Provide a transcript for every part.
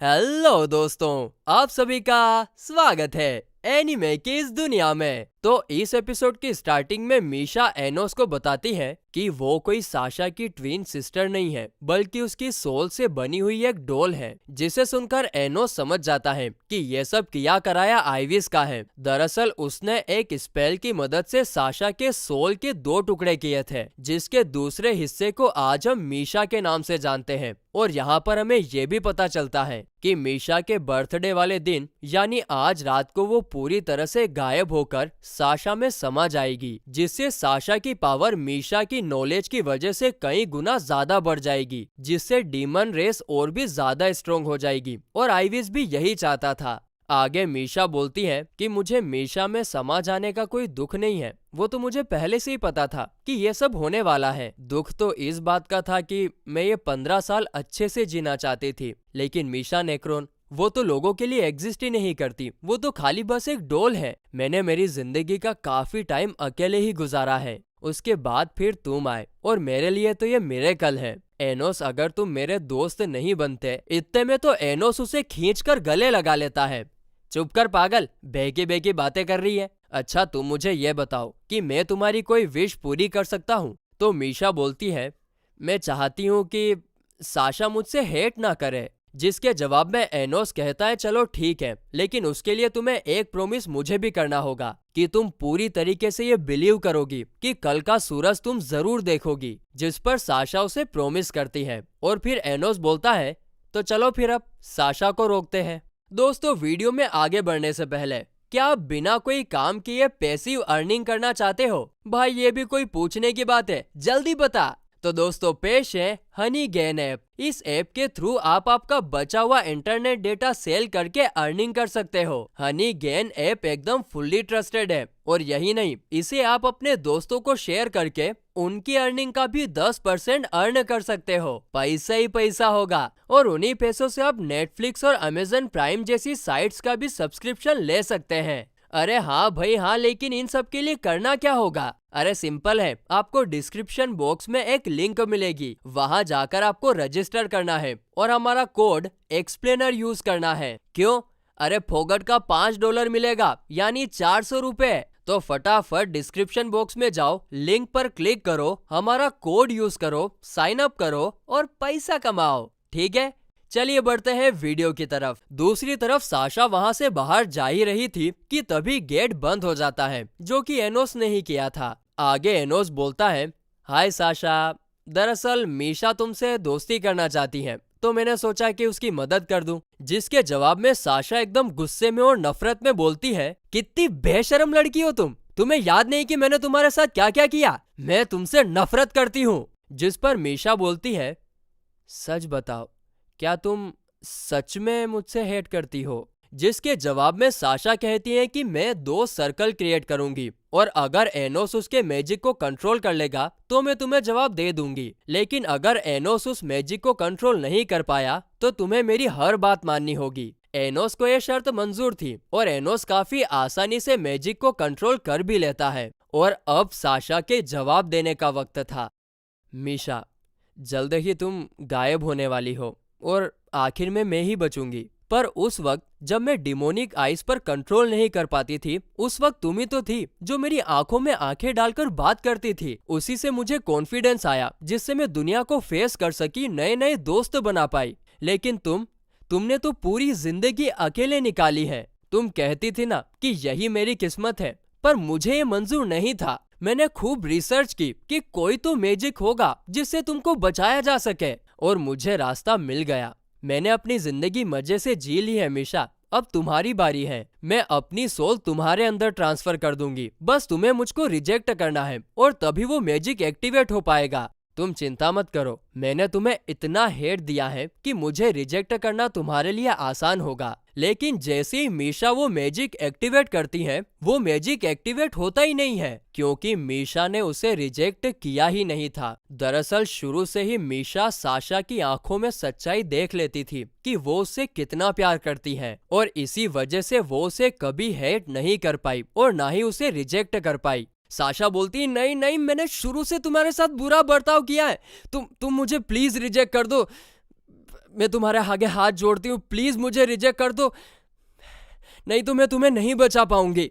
Hello दोस्तों, आप सभी का स्वागत है एनीमे की इस दुनिया में। तो इस एपिसोड की स्टार्टिंग में मीशा एनोस को बताती है कि वो कोई साशा की ट्विन सिस्टर नहीं है, बल्कि उसकी सोल से बनी हुई एक डॉल है। जिसे सुनकर एनोस समझ जाता है कि ये सब किया कराया आइविस का है। दरअसल उसने एक स्पेल की मदद से साशा के सोल के 2 टुकड़े किए थे, जिसके दूसरे हिस्से को आज हम मीशा के नाम से जानते हैं। और यहाँ पर हमें ये भी पता चलता है कि मीशा के बर्थडे वाले दिन यानी आज रात को वो पूरी तरह से गायब होकर साशा में समा जाएगी, जिससे साशा की पावर मीशा की नॉलेज की वजह से कई गुना ज्यादा बढ़ जाएगी, जिससे डीमन रेस और भी ज्यादा स्ट्रोंग हो जाएगी। और आइविस भी यही चाहता था। आगे मीशा बोलती है कि मुझे मीशा में समा जाने का कोई दुख नहीं है, वो तो मुझे पहले से ही पता था कि ये सब होने वाला है। दुख तो इस बात का था कि मैं ये 15 साल अच्छे से जीना चाहती थी, लेकिन मीशा नेक्रोन वो तो लोगों के लिए एग्जिस्ट ही नहीं करती, वो तो खाली बस एक डॉल है। मैंने मेरी जिंदगी का काफी टाइम अकेले ही गुजारा है, उसके बाद फिर तुम आए और मेरे लिए तो ये मिरेकल है। एनोस, अगर तुम मेरे दोस्त नहीं बनते, इतने में तो एनोस उसे खींचकर गले लगा लेता है। चुप कर पागल, बेकी बेकी बातें कर रही है। अच्छा तुम मुझे ये बताओ कि मैं तुम्हारी कोई विश पूरी कर सकता हूँ? तो मीशा बोलती है, मैं चाहती हूँ कि साशा मुझसे हेट ना करे। जिसके जवाब में एनोस कहता है, चलो ठीक है, लेकिन उसके लिए तुम्हें एक प्रॉमिस मुझे भी करना होगा कि तुम पूरी तरीके से ये बिलीव करोगी कि कल का सूरज तुम जरूर देखोगी। जिस पर साशा उसे प्रॉमिस करती है और फिर एनोस बोलता है, तो चलो फिर अब साशा को रोकते हैं। दोस्तों, वीडियो में आगे बढ़ने से पहले क्या आप बिना कोई काम किए पैसिव अर्निंग करना चाहते हो? भाई ये भी कोई पूछने की बात है, जल्दी बता। तो दोस्तों, पेश है हनी गेन ऐप। इस ऐप के थ्रू आप आपका बचा हुआ इंटरनेट डेटा सेल करके अर्निंग कर सकते हो। हनी गेन ऐप एकदम फुल्ली ट्रस्टेड है और यही नहीं, इसे आप अपने दोस्तों को शेयर करके उनकी अर्निंग का भी 10% अर्न कर सकते हो। पैसा ही पैसा होगा और उन्हीं पैसों से आप नेटफ्लिक्स और अमेजन प्राइम जैसी साइट्स का भी सब्सक्रिप्शन ले सकते हैं। अरे हाँ भाई हाँ, लेकिन इन सब के लिए करना क्या होगा? अरे सिंपल है, आपको डिस्क्रिप्शन बॉक्स में एक लिंक मिलेगी, वहां जाकर आपको रजिस्टर करना है और हमारा कोड एक्सप्लेनर यूज करना है। क्यों? अरे फोगट का $5 मिलेगा, यानी 400 रुपए। तो फटाफट डिस्क्रिप्शन बॉक्स में जाओ, लिंक पर क्लिक करो, हमारा कोड यूज करो, साइन अप करो और पैसा कमाओ। ठीक है, चलिए बढ़ते हैं वीडियो की तरफ। दूसरी तरफ साशा वहां से बाहर जा ही रही थी कि तभी गेट बंद हो जाता है, जो कि एनोस ने ही किया था। आगे एनोस बोलता है, हाय साशा, दरअसल मीशा तुमसे दोस्ती करना चाहती है, तो मैंने सोचा कि उसकी मदद कर दूं। जिसके जवाब में साशा एकदम गुस्से में और नफरत में बोलती है, कितनी बेशर्म लड़की हो तुम, तुम्हें याद नहीं कि मैंने तुम्हारे साथ क्या क्या किया? मैं तुमसे नफरत करती हूँ। जिस पर मीशा बोलती है, सच बताओ, क्या तुम सच में मुझसे हेट करती हो? जिसके जवाब में साशा कहती है कि मैं 2 सर्कल क्रिएट करूंगी और अगर एनोस उसके मैजिक को कंट्रोल कर लेगा तो मैं तुम्हें जवाब दे दूंगी, लेकिन अगर एनोस उस मैजिक को कंट्रोल नहीं कर पाया तो तुम्हें मेरी हर बात माननी होगी। एनोस को यह शर्त मंजूर थी और एनोस काफी आसानी से मैजिक को कंट्रोल कर भी लेता है। और अब साशा के जवाब देने का वक्त था। मीशा, जल्द ही तुम गायब होने वाली हो और आखिर में मैं ही बचूंगी। पर उस वक्त जब मैं डिमोनिक आइज पर कंट्रोल नहीं कर पाती थी, उस वक्त तुम ही तो थी जो मेरी आंखों में आंखें डालकर बात करती थी। उसी से मुझे कॉन्फिडेंस आया, जिससे मैं दुनिया को फेस कर सकी, नए नए दोस्त बना पाई। लेकिन तुमने तो पूरी जिंदगी अकेले निकाली है। तुम कहती थी ना कि यही मेरी किस्मत है, पर मुझे ये मंजूर नहीं था। मैंने खूब रिसर्च की कि कोई तो मैजिक होगा जिससे तुमको बचाया जा सके और मुझे रास्ता मिल गया। मैंने अपनी जिंदगी मजे से जी ली है मीशा, अब तुम्हारी बारी है। मैं अपनी सोल तुम्हारे अंदर ट्रांसफर कर दूंगी, बस तुम्हें मुझको रिजेक्ट करना है और तभी वो मैजिक एक्टिवेट हो पाएगा। तुम चिंता मत करो, मैंने तुम्हें इतना हेट दिया है कि मुझे रिजेक्ट करना तुम्हारे लिए आसान होगा। लेकिन जैसे ही मीशा वो मैजिक एक्टिवेट करती है, वो मैजिक एक्टिवेट होता ही नहीं है, क्योंकि मीशा ने उसे रिजेक्ट किया ही नहीं था। दरअसल शुरू से ही मीशा साशा की आंखों में सच्चाई देख लेती थी कि वो उससे कितना प्यार करती है और इसी वजह से वो उसे कभी हेट नहीं कर पाई और ना ही उसे रिजेक्ट कर पाई। साशा बोलती, नहीं नहीं, मैंने शुरू से तुम्हारे साथ बुरा बर्ताव किया है, तुम मुझे प्लीज रिजेक्ट कर दो। मैं तुम्हारे आगे हाथ जोड़ती हूँ, प्लीज मुझे रिजेक्ट कर दो, नहीं तो मैं तुम्हें नहीं बचा पाऊंगी।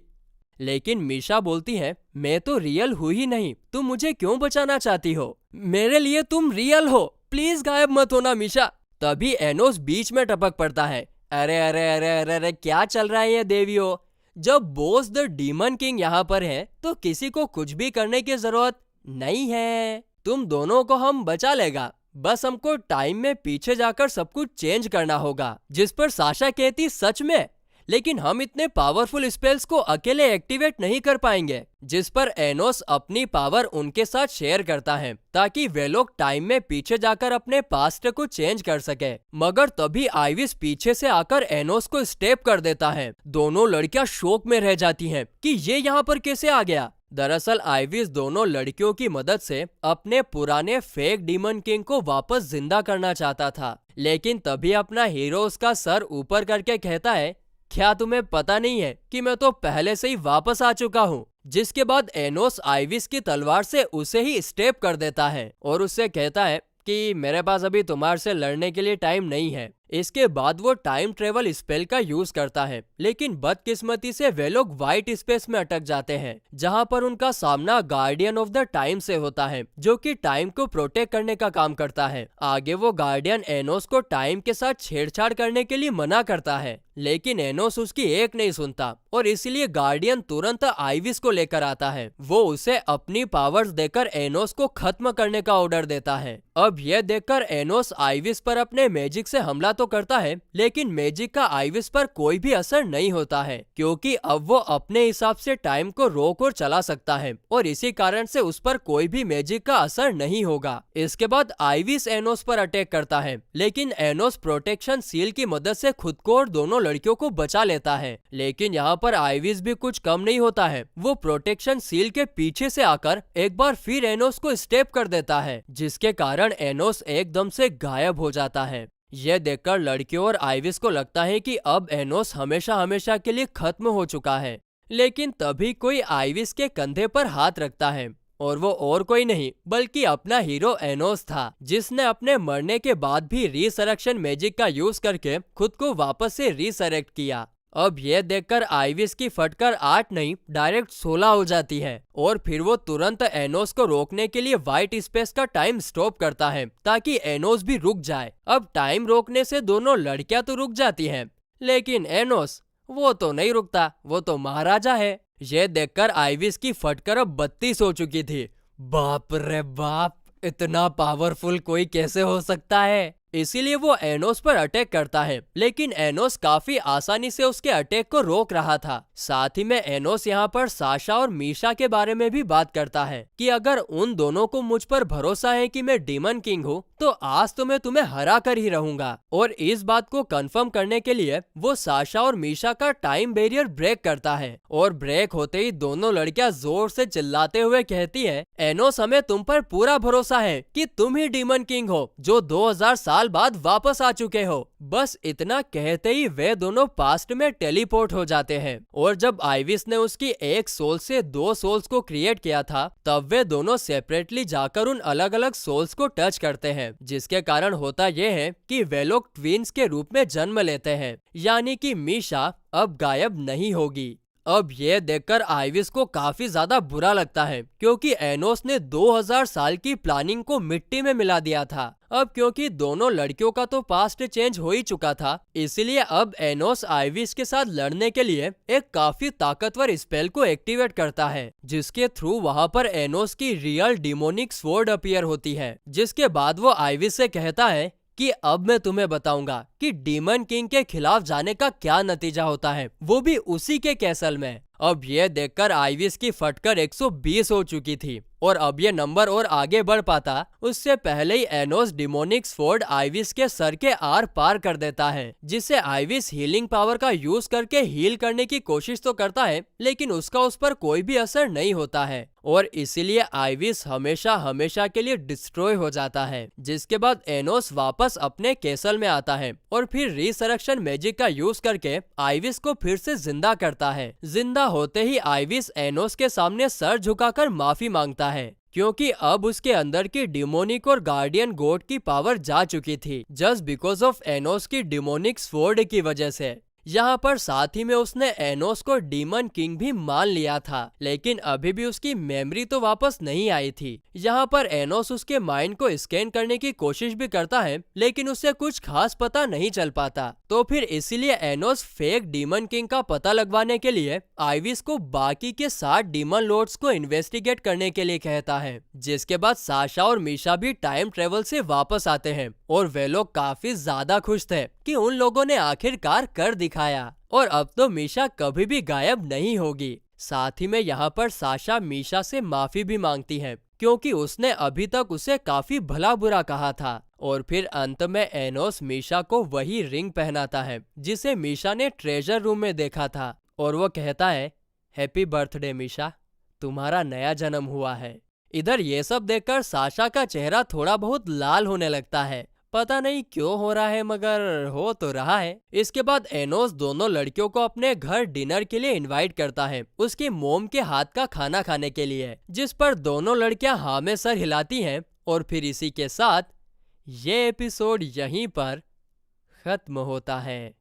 लेकिन मीशा बोलती है, मैं तो रियल हूँ ही नहीं, तुम मुझे क्यों बचाना चाहती हो? मेरे लिए तुम रियल हो, प्लीज गायब मत होना मीशा। तभी एनोस बीच में टपक पड़ता है। अरे अरे अरे अरे अरे, क्या चल रहा है ये देवियों? जब बॉस द डीमन किंग यहाँ पर है तो किसी को कुछ भी करने की जरूरत नहीं है। तुम दोनों को हम बचा लेगा, बस हमको टाइम में पीछे जाकर सब कुछ चेंज करना होगा। जिस पर साशा कहती, सच में? लेकिन हम इतने पावरफुल स्पेल्स को अकेले एक्टिवेट नहीं कर पाएंगे। जिस पर एनोस अपनी पावर उनके साथ शेयर करता है ताकि वे लोग टाइम में पीछे जाकर अपने पास्ट को चेंज कर सके। मगर तभी आइविस पीछे से आकर एनोस को स्टेप कर देता है। दोनों लड़कियां शोक में रह जाती हैं कि ये यहाँ पर कैसे आ गया। दरअसल आइविस दोनों लड़कियों की मदद से अपने पुराने फेक डीमन किंग को वापस जिंदा करना चाहता था। लेकिन तभी अपना हीरो उसका सर ऊपर करके कहता है, क्या तुम्हें पता नहीं है कि मैं तो पहले से ही वापस आ चुका हूँ? जिसके बाद एनोस आइविस की तलवार से उसे ही स्टेप कर देता है और उससे कहता है कि मेरे पास अभी तुम्हारे से लड़ने के लिए टाइम नहीं है। इसके बाद वो टाइम ट्रेवल स्पेल का यूज करता है, लेकिन बदकिस्मती से वे लोग व्हाइट स्पेस में अटक जाते हैं, जहाँ पर उनका सामना गार्डियन ऑफ द टाइम से होता है, जो कि टाइम को प्रोटेक्ट करने का काम करता है। आगे वो गार्डियन एनोस को टाइम के साथ छेड़छाड़ करने के लिए मना करता है, लेकिन एनोस उसकी एक नहीं सुनता और इसलिए गार्डियन तुरंत आइविस को लेकर आता है। वो उसे अपनी पावर्स देकर एनोस को खत्म करने का ऑर्डर देता है। अब यह देखकर एनोस आइविस पर अपने मैजिक से हमला तो करता है, लेकिन मैजिक का आइविस पर कोई भी असर नहीं होता है, क्योंकि अब वो अपने हिसाब से टाइम को रोक और चला सकता है और इसी कारण से उस पर कोई भी मैजिक का असर नहीं होगा। इसके बाद आइविस एनोस पर अटैक करता है, लेकिन एनोस प्रोटेक्शन सील की मदद से खुद को और दोनों लड़कियों को बचा लेता है। लेकिन यहाँ पर आइविस भी कुछ कम नहीं होता है। वो प्रोटेक्शन सील के पीछे से आकर एक बार फिर एनोस को स्टेप कर देता है, जिसके कारण एनोस एकदम से गायब हो जाता है। यह देखकर लड़कियों और आइविस को लगता है कि अब एनोस हमेशा हमेशा के लिए खत्म हो चुका है। लेकिन तभी कोई आइविस के कंधे पर हाथ रखता है और वो और कोई नहीं बल्कि अपना हीरो एनोस था, जिसने अपने मरने के बाद भी रिसरेक्शन मैजिक का यूज करके खुद को वापस से रिसरेक्ट किया। अब यह देखकर आइविस की फटकर 8 नहीं डायरेक्ट 16 हो जाती है और फिर वो तुरंत एनोस को रोकने के लिए व्हाइट स्पेस का टाइम स्टॉप करता है ताकि एनोस भी रुक जाए। अब टाइम रोकने से दोनों लड़कियां तो रुक जाती हैं, लेकिन एनोस वो तो नहीं रुकता, वो तो महाराजा है। यह देखकर आइविस की फटकर अब 32 हो चुकी थी। बाप रे बाप, इतना पावरफुल कोई कैसे हो सकता है? इसीलिए वो एनोस पर अटैक करता है, लेकिन एनोस काफी आसानी से उसके अटैक को रोक रहा था। साथ ही में एनोस यहाँ पर साशा और मीशा के बारे में भी बात करता है कि अगर उन दोनों को मुझ पर भरोसा है कि मैं डीमन किंग हूँ तो आज तो मैं तुम्हें हरा कर ही रहूंगा। और इस बात को कंफर्म करने के लिए वो साशा और मीशा का टाइम बैरियर ब्रेक करता है और ब्रेक होते ही दोनों लड़कियां जोर से चिल्लाते हुए कहती है, एनोस हमें तुम पर पूरा भरोसा है कि तुम ही डीमन किंग हो जो 2000 साल बाद वापस आ चुके हो। बस इतना कहते ही वे दोनों पास्ट में टेलीपोर्ट हो जाते हैं और जब आइविस ने उसकी एक सोल से 2 सोल्स को क्रिएट किया था तब वे दोनों सेपरेटली जाकर उन अलग अलग सोल्स को टच करते हैं, जिसके कारण होता यह है कि वे लोग ट्विंस के रूप में जन्म लेते हैं, यानी कि मीशा अब गायब नहीं होगी। अब ये देखकर आइविस को काफी ज्यादा बुरा लगता है क्योंकि एनोस ने 2000 साल की प्लानिंग को मिट्टी में मिला दिया था। अब क्योंकि दोनों लड़कियों का तो पास्ट चेंज हो ही चुका था, इसलिए अब एनोस आइविस के साथ लड़ने के लिए एक काफी ताकतवर स्पेल को एक्टिवेट करता है, जिसके थ्रू वहां पर एनोस की रियल डिमोनिक स्वॉर्ड अपीयर होती है। जिसके बाद वो आइविस से कहता है कि अब मैं तुम्हें बताऊंगा कि डीमन किंग के खिलाफ जाने का क्या नतीजा होता है, वो भी उसी के कैसल में। अब ये देखकर आइविस की फटकर 120 हो चुकी थी और अब ये नंबर और आगे बढ़ पाता उससे पहले ही एनोस डिमोनिक स्वॉर्ड आइविस के सर के आर पार कर देता है, जिससे आइविस हीलिंग पावर का यूज करके हील करने की कोशिश तो करता है, लेकिन उसका उस पर कोई भी असर नहीं होता है और इसीलिए आइविस हमेशा हमेशा के लिए डिस्ट्रॉय हो जाता है। जिसके बाद एनोस वापस अपने कैसल में आता है और फिर रिसरेक्शन मैजिक का यूज करके आइविस को फिर से जिंदा करता है। जिंदा होते ही आइविस एनोस के सामने सर झुकाकर माफी मांगता है क्योंकि अब उसके अंदर की डिमोनिक और गार्डियन गोड की पावर जा चुकी थी, जस्ट बिकॉज ऑफ एनोस की डिमोनिक स्वॉर्ड की वजह से। यहाँ पर साथ ही में उसने एनोस को डीमन किंग भी मान लिया था, लेकिन अभी भी उसकी मेमोरी तो वापस नहीं आई थी। यहाँ पर एनोस उसके माइंड को स्कैन करने की कोशिश भी करता है, लेकिन उसे कुछ खास पता नहीं चल पाता। तो फिर इसीलिए एनोस फेक डीमन किंग का पता लगवाने के लिए आइविस को बाकी के 7 डीमन लॉर्ड्स को इन्वेस्टिगेट करने के लिए कहता है। जिसके बाद साशा और मीशा भी टाइम ट्रेवल से वापस आते हैं और वे लोग काफी ज्यादा खुश थे कि उन लोगों ने आखिरकार कर दिखाया और अब तो मीशा कभी भी गायब नहीं होगी। साथ ही में यहाँ पर साशा मीशा से माफी भी मांगती है, क्योंकि उसने अभी तक उसे काफी भला बुरा कहा था। और फिर अंत में एनोस मीशा को वही रिंग पहनाता है जिसे मीशा ने ट्रेजर रूम में देखा था, और वो कहता है, हैप्पी बर्थडे मीशा, तुम्हारा नया जन्म हुआ है। इधर ये सब देखकर साशा का चेहरा थोड़ा बहुत लाल होने लगता है। पता नहीं क्यों हो रहा है, मगर हो तो रहा है। इसके बाद एनोस दोनों लड़कियों को अपने घर डिनर के लिए इनवाइट करता है, उसकी मोम के हाथ का खाना खाने के लिए, जिस पर दोनों लड़कियां हाँ में सर हिलाती हैं। और फिर इसी के साथ ये एपिसोड यहीं पर खत्म होता है।